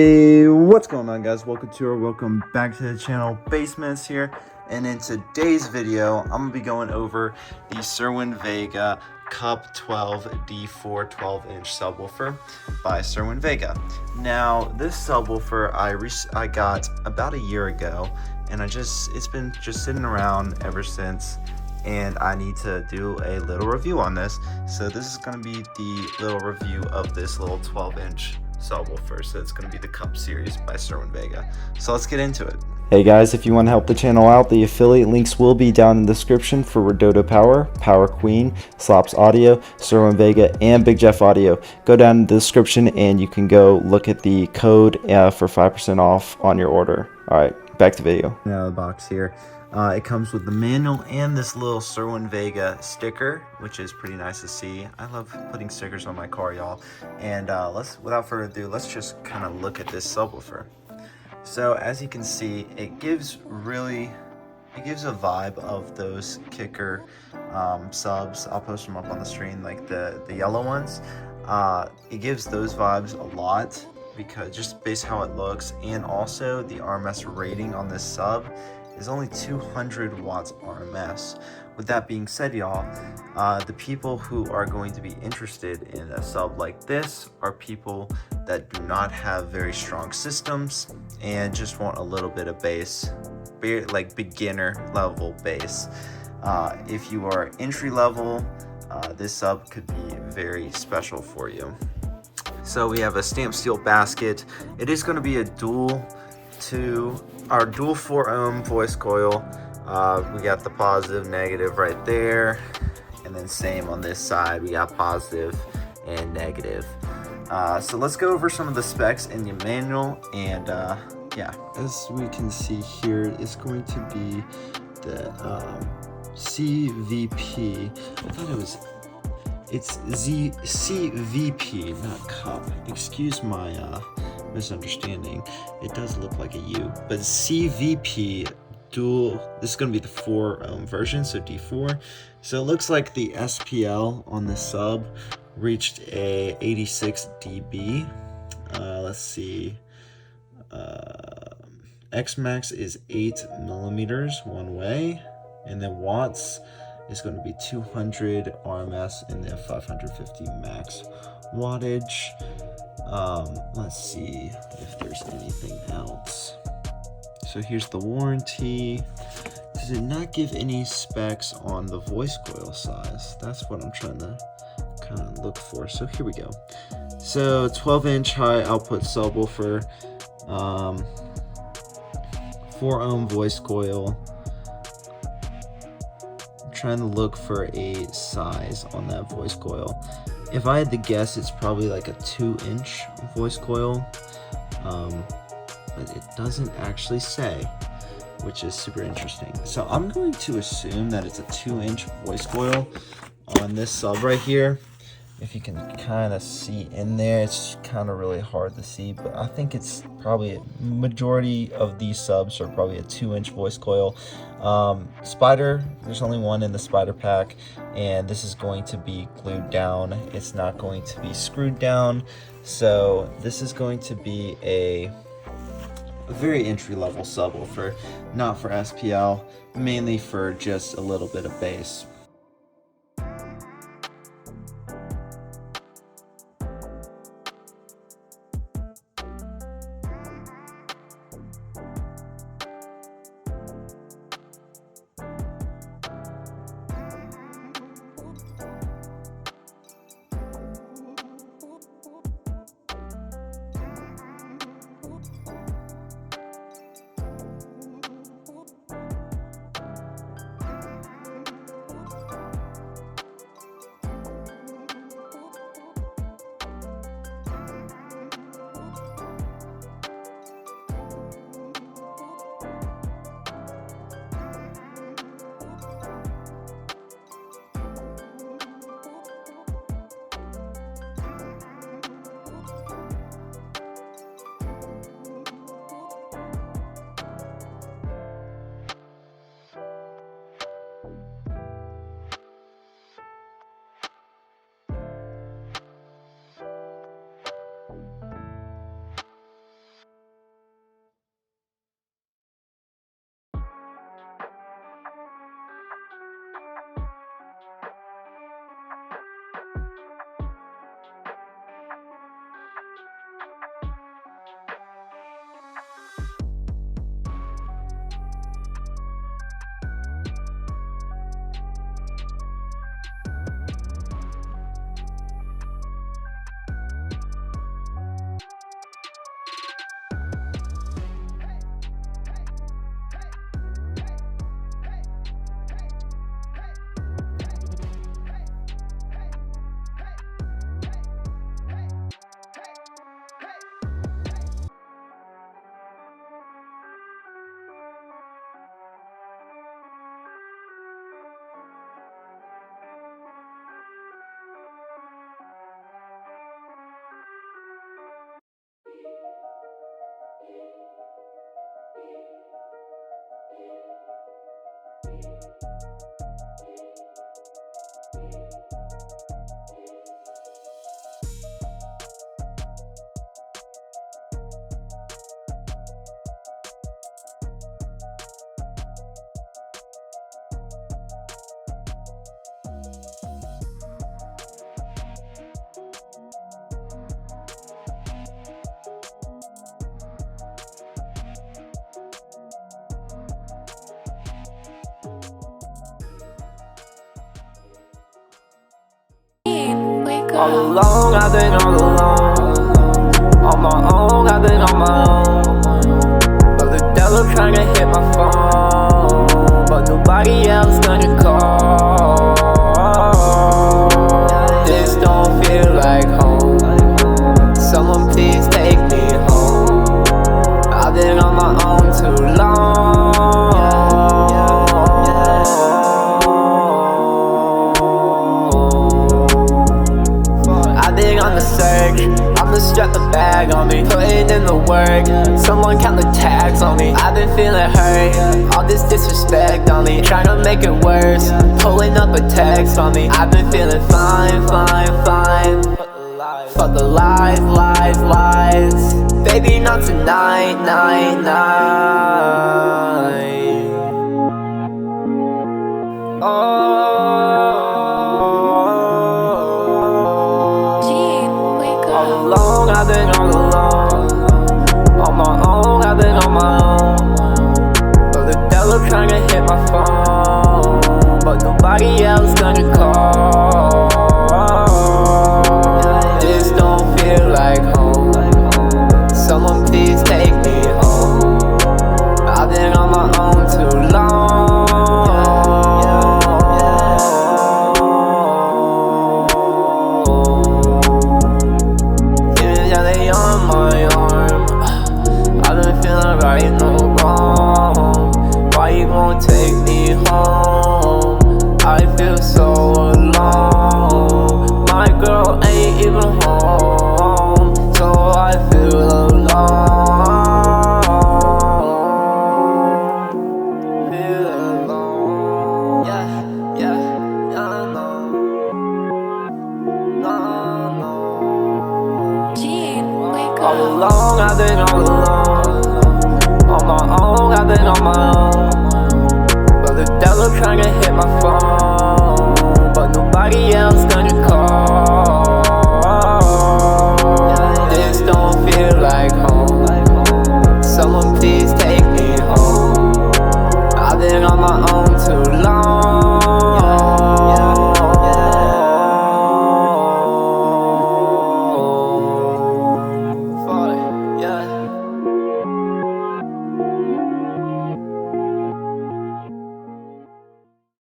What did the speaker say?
Hey, what's going on, guys? Welcome back to the channel. Bass Menace here, and in today's video I'm gonna be going over the Cerwin Vega Cup 12 D4 12-inch subwoofer by Cerwin Vega. Now, this subwoofer I got about a year ago, and it's been just sitting around ever since, and I need to do a little review on this. So this is going to be the little review of this little 12-inch subwoofer. So it's going to be the Cup series by Cerwin Vega. So let's get into it. Hey guys, if you want to help the channel out, the affiliate links will be down in the description for Redodo Power, Power Queen, slapzaudio, Cerwin Vega, and Big Jeff Audio. Go down in the description and you can go look at the code for 5% off on your order. Alright, back to video. Now the box here. It comes with the manual and this little Cerwin Vega sticker, which is pretty nice to see. I love putting stickers on my car, y'all. And without further ado, let's just kind of look at this subwoofer. So as you can see, it gives a vibe of those kicker subs. I'll post them up on the screen, like the yellow ones. It gives those vibes a lot, because just based how it looks, and also the RMS rating on this sub is only 200 watts RMS. With that being said, y'all, the people who are going to be interested in a sub like this are people that do not have very strong systems and just want a little bit of bass, like beginner level bass. If you are entry level, this sub could be very special for you. So we have a stamped steel basket. It is going to be a dual 4-ohm voice coil. We got the positive, negative right there, and then same on this side, we got positive and negative. So let's go over some of the specs in the manual, and yeah, as we can see here, it's going to be the CVP. I thought it's CVP, not cup. Excuse my misunderstanding. It does look like a U, but CVP dual. This is going to be the 4-ohm version, so D4. So it looks like the SPL on the sub reached a 86 dB. Let's see. X max is 8 millimeters one way, and then watts is going to be 200 RMS and then 550 max wattage. Let's see if there's anything else. So here's the warranty. Does it not give any specs on the voice coil size? That's what I'm trying to kind of look for. So here we go. So 12-inch high output subwoofer, 4-ohm voice coil. I'm trying to look for a size on that voice coil. If I had to guess, it's probably like a 2-inch voice coil, but it doesn't actually say, which is super interesting. So I'm going to assume that it's a 2-inch voice coil on this sub right here. If you can kind of see in there, it's kind of really hard to see, but I think it's probably majority of these subs are probably a 2-inch voice coil. Spider, there's only one in the spider pack, and this is going to be glued down. It's not going to be screwed down. So this is going to be a very entry-level subwoofer, not for SPL, mainly for just a little bit of bass. All alone, I've been all alone. On my own, I've been on my own. But the devil tryna hit my phone, but nobody else gonna call. This don't feel like home. Someone please take me home. I've been on my own too long. I've been on the search, I'ma strap the bag on me, putting in the work. Someone count the tags on me. I've been feeling hurt, all this disrespect on me, trying to make it worse, pulling up a text on me. I've been feeling fine, fine, fine. Fuck the lies, lies, lies. Baby, not tonight, night, night. All alone, I've been all alone. On my own, I've been on my own. But the devil tryna hit my phone, but nobody else gonna call. This don't feel like home. Someone please take me home. I've been on my own too long. On my arm, I've been feeling right, no wrong. Why you won't take me home? I feel so alone. My girl ain't even home, so I feel alone. Feel alone. Yeah, yeah, I know. No, no. All alone, I've been all alone. On my own, I've been on my own. But the devil tryna hit my phone, but nobody else gonna call. This don't feel like home. Someone please take me home. I've been on my own too long.